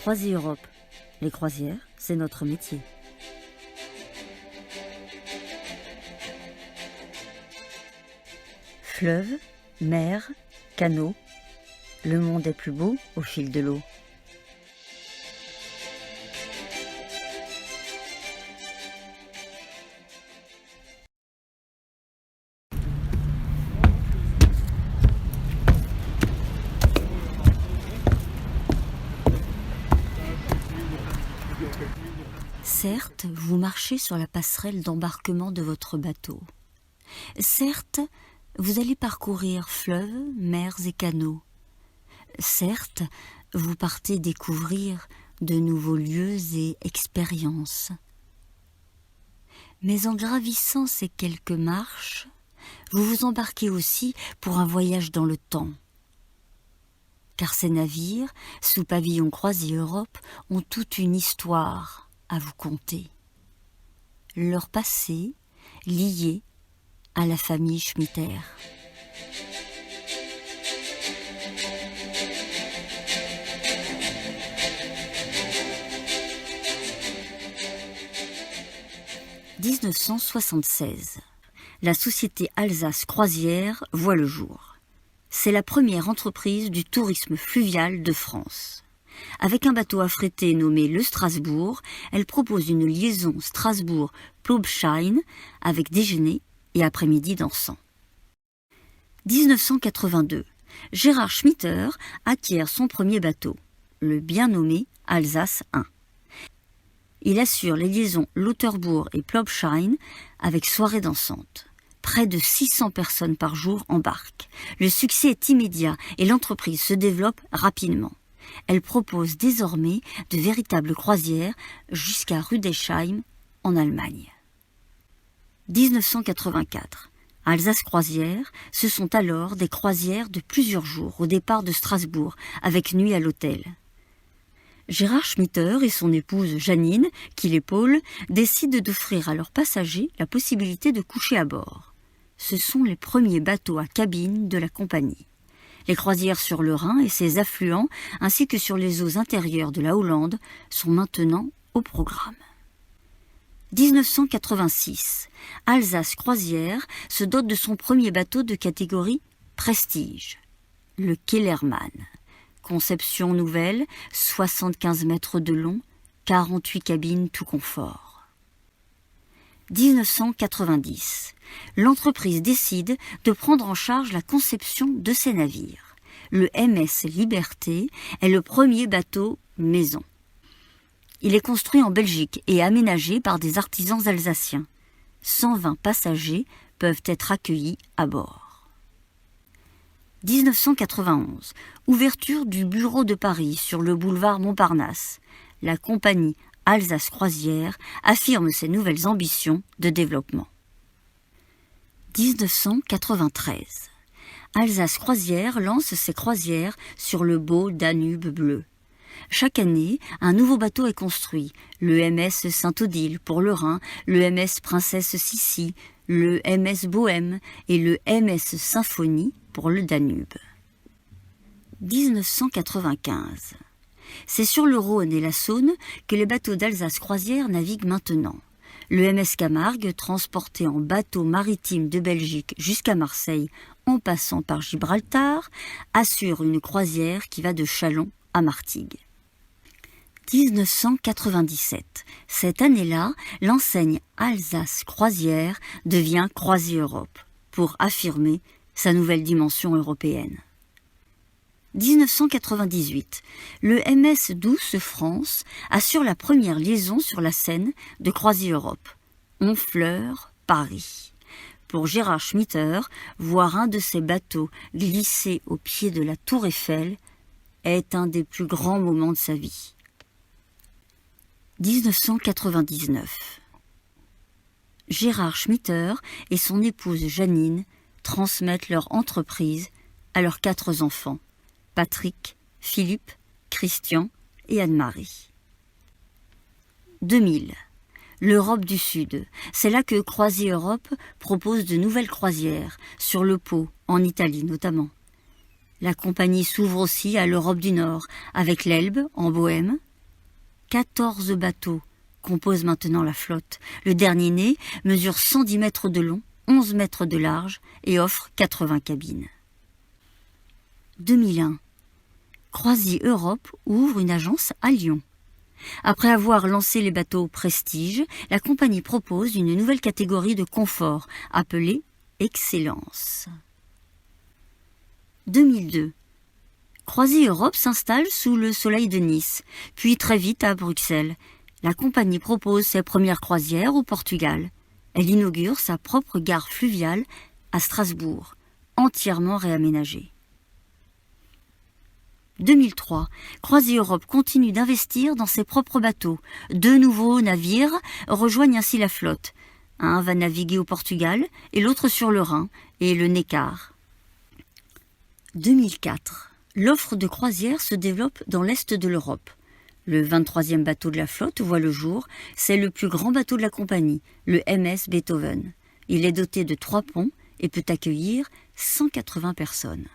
CroisiEurope. Les croisières, c'est notre métier. Fleuves, mers, canaux, le monde est plus beau au fil de l'eau. Certes, vous marchez sur la passerelle d'embarquement de votre bateau. Certes, vous allez parcourir fleuves, mers et canaux. Certes, vous partez découvrir de nouveaux lieux et expériences. Mais en gravissant ces quelques marches, vous vous embarquez aussi pour un voyage dans le temps. Car ces navires, sous pavillon CroisiEurope, ont toute une histoire à vous conter. Leur passé lié à la famille Schmitter. « 1976. La société Alsace Croisière voit le jour. C'est la première entreprise du tourisme fluvial de France. Avec un bateau affrété nommé le Strasbourg, elle propose une liaison Strasbourg-Plobschain avec déjeuner et après-midi dansant. 1982. Gérard Schmitter acquiert son premier bateau, le bien nommé Alsace 1. Il assure les liaisons Lauterbourg et Plobschain avec soirée dansante. Près de 600 personnes par jour embarquent. Le succès est immédiat et l'entreprise se développe rapidement. Elle propose désormais de véritables croisières jusqu'à Rüdesheim en Allemagne. 1984. Alsace Croisière, ce sont alors des croisières de plusieurs jours au départ de Strasbourg, avec nuit à l'hôtel. Gérard Schmitter et son épouse Janine, qui l'épaule, décident d'offrir à leurs passagers la possibilité de coucher à bord. Ce sont les premiers bateaux à cabine de la compagnie. Les croisières sur le Rhin et ses affluents, ainsi que sur les eaux intérieures de la Hollande, sont maintenant au programme. 1986. Alsace Croisière se dote de son premier bateau de catégorie Prestige, le Kellermann. Conception nouvelle, 75 mètres de long, 48 cabines tout confort. 1990. L'entreprise décide de prendre en charge la conception de ses navires. Le MS Liberté est le premier bateau maison. Il est construit en Belgique et aménagé par des artisans alsaciens. 120 passagers peuvent être accueillis à bord. 1991. Ouverture du bureau de Paris sur le boulevard Montparnasse. La compagnie Alsace Croisière affirme ses nouvelles ambitions de développement. 1993. Alsace Croisière lance ses croisières sur le beau Danube bleu. Chaque année, un nouveau bateau est construit. Le MS Saint-Odile pour le Rhin, le MS Princesse Sissi, le MS Bohème et le MS Symphonie pour le Danube. 1995. C'est sur le Rhône et la Saône que les bateaux d'Alsace Croisière naviguent maintenant. Le MS Camargue, transporté en bateau maritime de Belgique jusqu'à Marseille en passant par Gibraltar, assure une croisière qui va de Châlons à Martigues. 1997. Cette année-là, l'enseigne Alsace Croisière devient CroisiEurope pour affirmer sa nouvelle dimension européenne. 1998. Le MS Douce France assure la première liaison sur la Seine de CroisiEurope. Honfleur, Paris. Pour Gérard Schmitter, voir un de ces bateaux glisser au pied de la Tour Eiffel est un des plus grands moments de sa vie. 1999. Gérard Schmitter et son épouse Janine transmettent leur entreprise à leurs 4 enfants, Patrick, Philippe, Christian et Anne-Marie. 2000. L'Europe du Sud. C'est là que CroisiEurope propose de nouvelles croisières, sur le Pô, en Italie notamment. La compagnie s'ouvre aussi à l'Europe du Nord, avec l'Elbe en Bohême, 14 bateaux composent maintenant la flotte. Le dernier né mesure 110 mètres de long, 11 mètres de large et offre 80 cabines. 2001. Croisier Europe ouvre une agence à Lyon. Après avoir lancé les bateaux Prestige, la compagnie propose une nouvelle catégorie de confort appelée Excellence. 2002. Croisier Europe s'installe sous le soleil de Nice, puis très vite à Bruxelles. La compagnie propose ses premières croisières au Portugal. Elle inaugure sa propre gare fluviale à Strasbourg, entièrement réaménagée. 2003, Croisier Europe continue d'investir dans ses propres bateaux. 2 nouveaux navires rejoignent ainsi la flotte. Un va naviguer au Portugal et l'autre sur le Rhin et le Neckar. 2004, l'offre de croisière se développe dans l'est de l'Europe. Le 23e bateau de la flotte voit le jour. C'est le plus grand bateau de la compagnie, le MS Beethoven. Il est doté de 3 ponts et peut accueillir 180 personnes.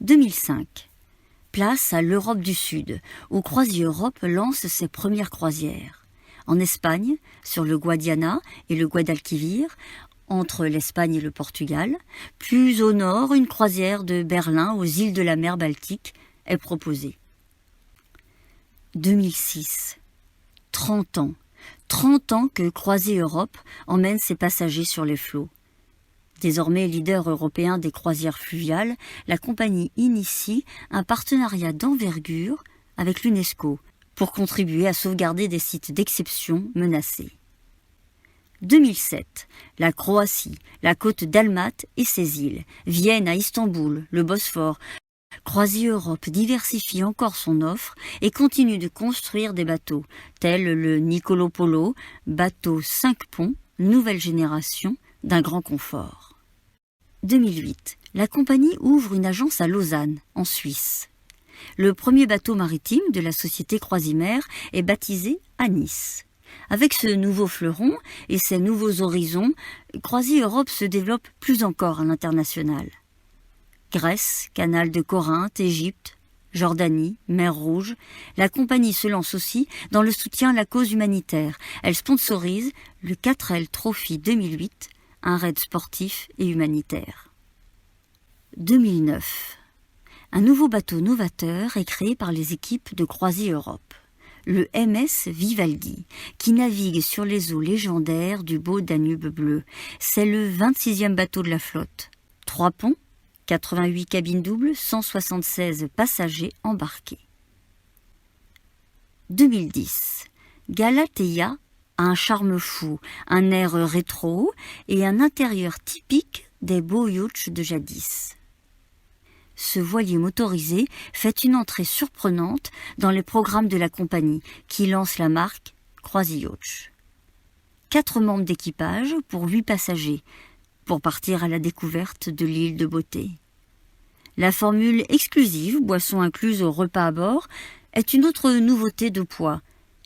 2005. Place à l'Europe du Sud, où Croisier Europe lance ses premières croisières. En Espagne, sur le Guadiana et le Guadalquivir, entre l'Espagne et le Portugal. Plus au nord, une croisière de Berlin aux îles de la mer Baltique est proposée. 2006. 30 ans. 30 ans que Croisier Europe emmène ses passagers sur les flots. Désormais leader européen des croisières fluviales, la compagnie initie un partenariat d'envergure avec l'UNESCO pour contribuer à sauvegarder des sites d'exception menacés. 2007, la Croatie, la côte dalmate et ses îles, Vienne à Istanbul, le Bosphore. Croisier Europe diversifie encore son offre et continue de construire des bateaux, tels le Nicolo Polo, bateau 5 ponts, nouvelle génération, d'un grand confort. 2008, la compagnie ouvre une agence à Lausanne, en Suisse. Le premier bateau maritime de la société Croisimer est baptisé à Nice. Avec ce nouveau fleuron et ses nouveaux horizons, Croisier Europe se développe plus encore à l'international. Grèce, canal de Corinthe, Égypte, Jordanie, mer Rouge, la compagnie se lance aussi dans le soutien à la cause humanitaire. Elle sponsorise le 4L Trophy 2008, un raid sportif et humanitaire. 2009. Un nouveau bateau novateur est créé par les équipes de Croisier Europe, le MS Vivaldi, qui navigue sur les eaux légendaires du beau Danube bleu. C'est le 26e bateau de la flotte. 3 ponts, 88 cabines doubles, 176 passagers embarqués. 2010. Galatea a un charme fou, un air rétro et un intérieur typique des beaux yachts de jadis. Ce voilier motorisé fait une entrée surprenante dans les programmes de la compagnie qui lance la marque CroisiYacht. 4 membres d'équipage pour 8 passagers pour partir à la découverte de l'île de beauté. La formule exclusive, boisson incluse au repas à bord, est une autre nouveauté de poids.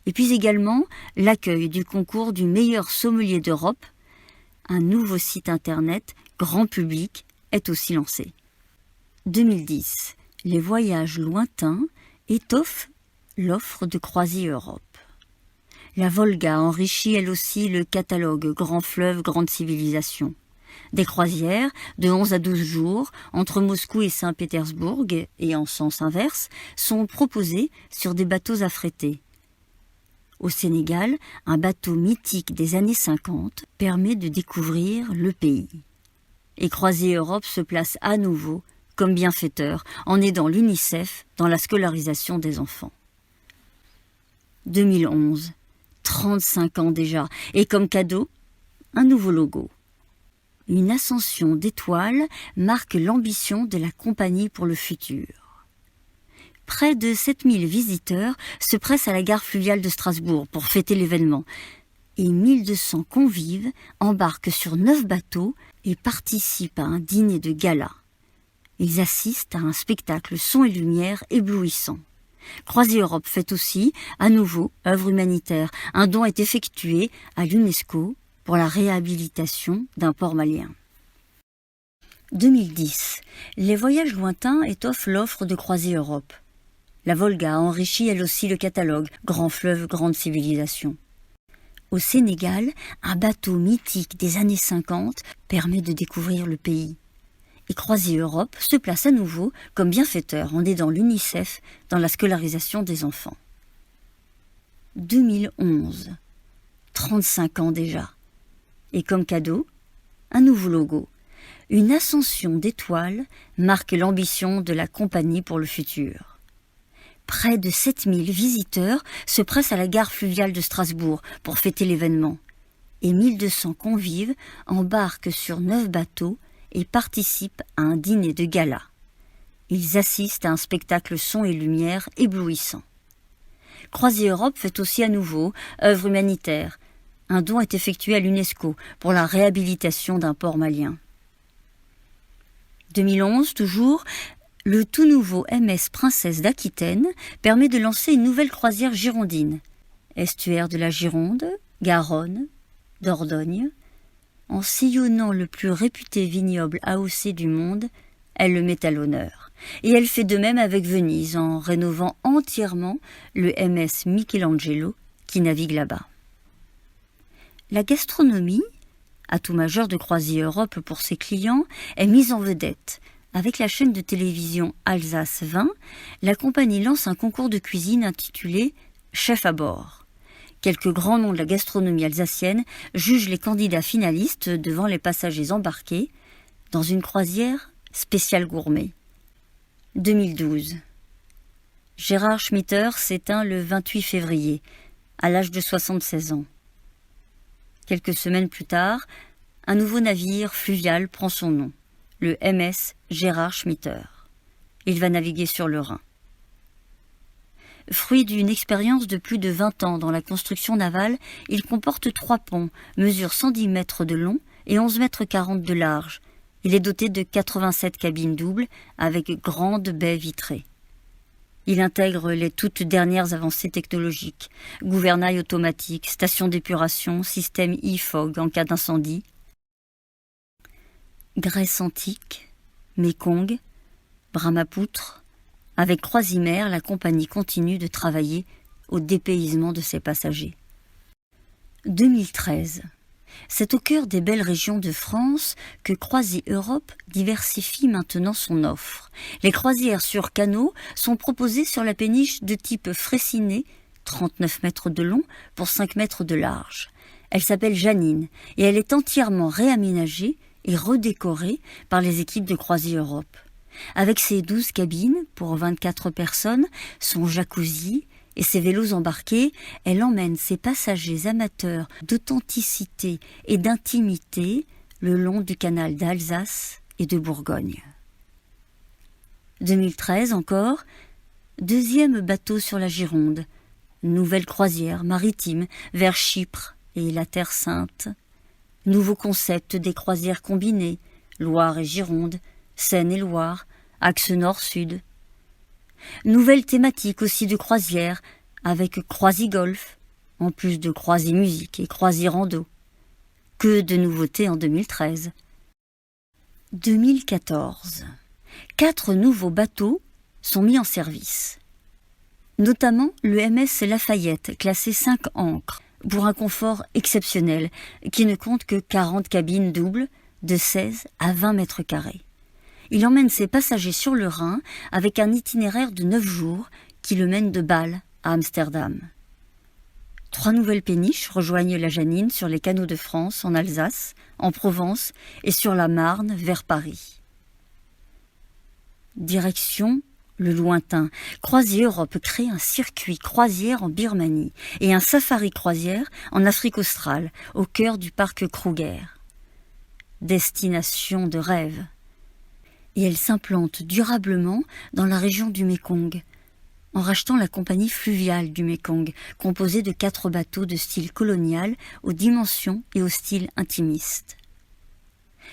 Et puis également l'accueil du concours du meilleur sommelier d'Europe. Un nouveau site internet grand public est aussi lancé. 2010. Les voyages lointains étoffent l'offre de Croisier Europe. La Volga enrichit elle aussi le catalogue Grand fleuve, grande civilisation. Des croisières de 11 à 12 jours entre Moscou et Saint-Pétersbourg et en sens inverse sont proposées sur des bateaux affrétés. Au Sénégal, un bateau mythique des années 50 permet de découvrir le pays. Et Croisier Europe se place à nouveau comme bienfaiteur en aidant l'UNICEF dans la scolarisation des enfants. 2011, 35 ans déjà, et comme cadeau, un nouveau logo. Une ascension d'étoiles marque l'ambition de la compagnie pour le futur. Près de 7000 visiteurs se pressent à la gare fluviale de Strasbourg pour fêter l'événement. Et 1200 convives embarquent sur 9 bateaux et participent à un dîner de gala. Ils assistent à un spectacle son et lumière éblouissant. Croisier Europe fait aussi, à nouveau, œuvre humanitaire. Un don est effectué à l'UNESCO pour la réhabilitation d'un port malien. 2010. Les voyages lointains étoffent l'offre de Croisier Europe. La Volga enrichit elle aussi le catalogue, grand fleuve, grande civilisation. Au Sénégal, un bateau mythique des années 50 permet de découvrir le pays. Et Croisiers Europe se place à nouveau comme bienfaiteur en aidant l'UNICEF dans la scolarisation des enfants. 2011, 35 ans déjà. Et comme cadeau, un nouveau logo. Une ascension d'étoiles marque l'ambition de la compagnie pour le futur. Près de 7000 visiteurs se pressent à la gare fluviale de Strasbourg pour fêter l'événement. Et 1200 convives embarquent sur 9 bateaux et participent à un dîner de gala. Ils assistent à un spectacle son et lumière éblouissant. Croisiers Europe fait aussi à nouveau œuvre humanitaire. Un don est effectué à l'UNESCO pour la réhabilitation d'un port malien. 2011 toujours, le tout nouveau MS Princesse d'Aquitaine permet de lancer une nouvelle croisière girondine. Estuaire de la Gironde, Garonne, Dordogne. En sillonnant le plus réputé vignoble AOC du monde, elle le met à l'honneur. Et elle fait de même avec Venise en rénovant entièrement le MS Michelangelo qui navigue là-bas. La gastronomie, atout majeur de Croisiers Europe pour ses clients, est mise en vedette. Avec la chaîne de télévision Alsace 20, la compagnie lance un concours de cuisine intitulé « Chef à bord ». Quelques grands noms de la gastronomie alsacienne jugent les candidats finalistes devant les passagers embarqués dans une croisière spéciale gourmet. 2012. Gérard Schmitter s'éteint le 28 février, à l'âge de 76 ans. Quelques semaines plus tard, un nouveau navire fluvial prend son nom, le MS Gérard Schmitter. Il va naviguer sur le Rhin. Fruit d'une expérience de plus de 20 ans dans la construction navale, il comporte 3 ponts, mesure 110 mètres de long et 11 mètres 40 de large. Il est doté de 87 cabines doubles avec grandes baies vitrées. Il intègre les toutes dernières avancées technologiques, gouvernail automatique, station d'épuration, système e-fog en cas d'incendie. Grèce antique, Mékong, Brahmapoutre. Avec Croisimer, la compagnie continue de travailler au dépaysement de ses passagers. 2013. C'est au cœur des belles régions de France que Croisiers Europe diversifie maintenant son offre. Les croisières sur canot sont proposées sur la péniche de type Fraissinet, 39 mètres de long pour 5 mètres de large. Elle s'appelle Janine et elle est entièrement réaménagée et redécorée par les équipes de Croisiers Europe. Avec ses 12 cabines pour 24 personnes, son jacuzzi et ses vélos embarqués, elle emmène ses passagers amateurs d'authenticité et d'intimité le long du canal d'Alsace et de Bourgogne. 2013 encore, deuxième bateau sur la Gironde, nouvelle croisière maritime vers Chypre et la Terre Sainte. Nouveau concept des croisières combinées, Loire et Gironde, Seine et Loire, axe nord-sud. Nouvelle thématique aussi de croisière, avec Croisi-Golf, en plus de Croisi-Musique et Croisi-Rando. Que de nouveautés en 2013. 2014. 4 nouveaux bateaux sont mis en service. Notamment le MS Lafayette, classé 5 ancres, pour un confort exceptionnel, qui ne compte que 40 cabines doubles, de 16 à 20 mètres carrés. Il emmène ses passagers sur le Rhin avec un itinéraire de 9 jours qui le mène de Bâle à Amsterdam. 3 nouvelles péniches rejoignent la Janine sur les canaux de France, en Alsace, en Provence et sur la Marne vers Paris. Direction le lointain. Croisiers Europe crée un circuit croisière en Birmanie et un safari croisière en Afrique australe, au cœur du parc Kruger. Destination de rêve. Et elle s'implante durablement dans la région du Mékong, en rachetant la compagnie fluviale du Mékong, composée de 4 bateaux de style colonial aux dimensions et au style intimiste.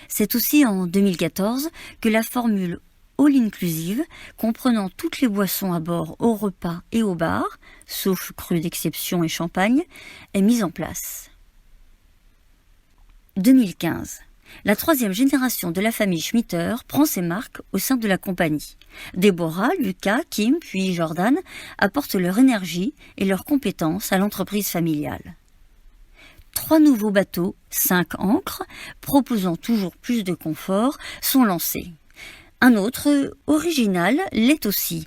C'est aussi en 2014 que la formule all-inclusive, comprenant toutes les boissons à bord au repas et au bar, sauf cru d'exception et champagne, est mise en place. 2015. La troisième génération de la famille Schmitter prend ses marques au sein de la compagnie. Deborah, Lucas, Kim puis Jordan apportent leur énergie et leurs compétences à l'entreprise familiale. 3 nouveaux bateaux, 5 ancres, proposant toujours plus de confort, sont lancés. Un autre, original, l'est aussi.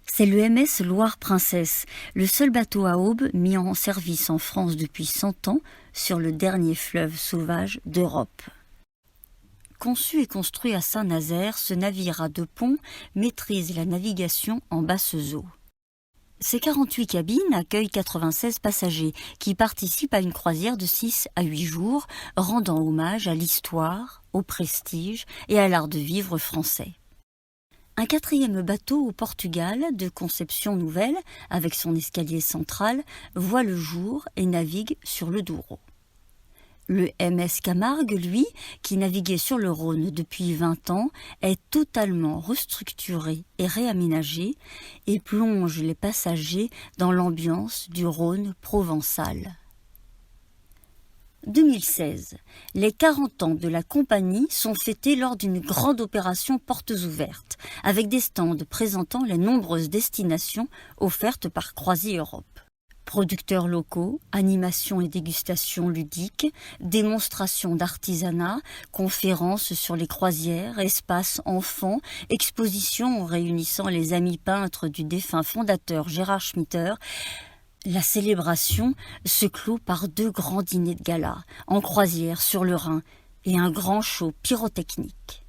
C'est le MS Loire-Princesse, le seul bateau à aube mis en service en France depuis 100 ans sur le dernier fleuve sauvage d'Europe. Conçu et construit à Saint-Nazaire, ce navire à 2 ponts maîtrise la navigation en basses eaux. Ces 48 cabines accueillent 96 passagers qui participent à une croisière de 6 à 8 jours, rendant hommage à l'histoire, au prestige et à l'art de vivre français. Un 4e bateau au Portugal, de conception nouvelle, avec son escalier central, voit le jour et navigue sur le Douro. Le MS Camargue, lui, qui naviguait sur le Rhône depuis 20 ans, est totalement restructuré et réaménagé et plonge les passagers dans l'ambiance du Rhône provençal. 2016. Les 40 ans de la compagnie sont fêtés lors d'une grande opération portes ouvertes, avec des stands présentant les nombreuses destinations offertes par Croisiers Europe. Producteurs locaux, animations et dégustations ludiques, démonstrations d'artisanat, conférences sur les croisières, espaces enfants, expositions réunissant les amis peintres du défunt fondateur Gérard Schmitter. La célébration se clôt par 2 grands dîners de gala, en croisière sur le Rhin, et un grand show pyrotechnique.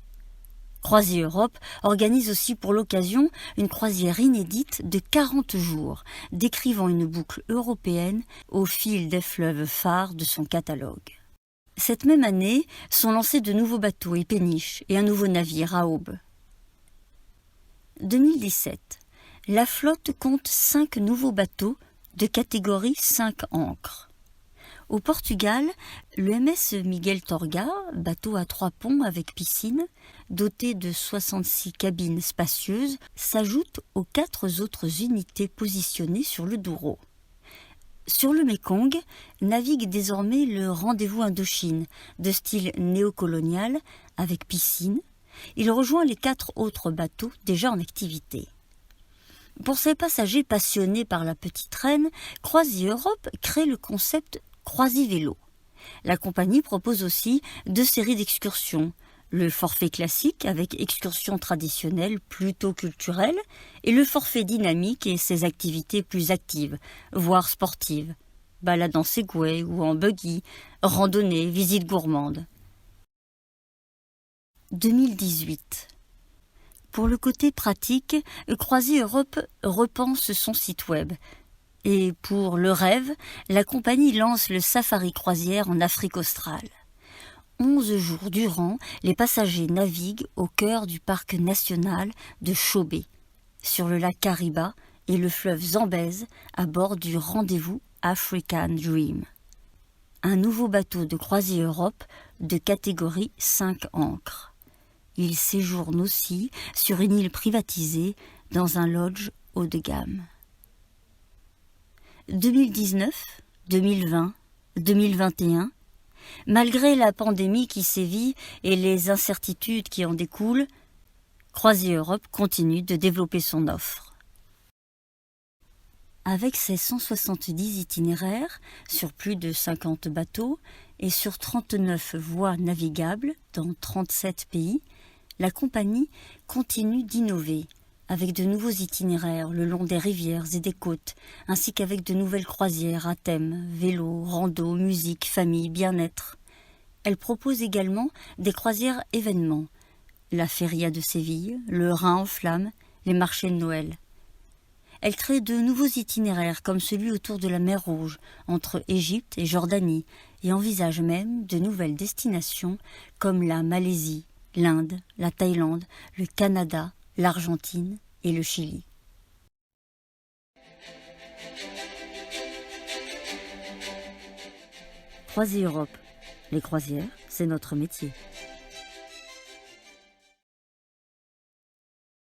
Croisiers Europe organise aussi pour l'occasion une croisière inédite de 40 jours, décrivant une boucle européenne au fil des fleuves phares de son catalogue. Cette même année sont lancés de nouveaux bateaux et péniches et un nouveau navire à aube. 2017. La flotte compte 5 nouveaux bateaux de catégorie 5 ancres. Au Portugal, le MS Miguel Torga, bateau à 3 ponts avec piscine, doté de 66 cabines spacieuses, s'ajoute aux 4 autres unités positionnées sur le Douro. Sur le Mékong, navigue désormais le Rendez-vous Indochine, de style néocolonial, avec piscine. Il rejoint les 4 autres bateaux déjà en activité. Pour ces passagers passionnés par la petite reine, Croisiers Europe crée le concept Croisivélo. La compagnie propose aussi 2 séries d'excursions, le forfait classique avec excursions traditionnelles plutôt culturelles et le forfait dynamique et ses activités plus actives, voire sportives, balade en Segway ou en buggy, randonnée, visite gourmande. 2018. Pour le côté pratique, Croisiers Europe repense son site web. Et pour le rêve, la compagnie lance le safari croisière en Afrique australe. 11 jours durant, les passagers naviguent au cœur du parc national de Chobe, sur le lac Kariba et le fleuve Zambèze à bord du Rendez-vous African Dream. Un nouveau bateau de Croisiers Europe de catégorie 5 ancres. Il séjourne aussi sur une île privatisée dans un lodge haut de gamme. 2019, 2020, 2021, malgré la pandémie qui sévit et les incertitudes qui en découlent, Croisiers Europe continue de développer son offre. Avec ses 170 itinéraires sur plus de 50 bateaux et sur 39 voies navigables dans 37 pays, la compagnie continue d'innover avec de nouveaux itinéraires le long des rivières et des côtes, ainsi qu'avec de nouvelles croisières à thème, vélo, rando, musique, famille, bien-être. Elle propose également des croisières événements, la Feria de Séville, le Rhin en flammes, les marchés de Noël. Elle crée de nouveaux itinéraires comme celui autour de la mer Rouge, entre Égypte et Jordanie, et envisage même de nouvelles destinations comme la Malaisie, l'Inde, la Thaïlande, le Canada, l'Argentine et le Chili. Croisiers Europe. Les croisières, c'est notre métier.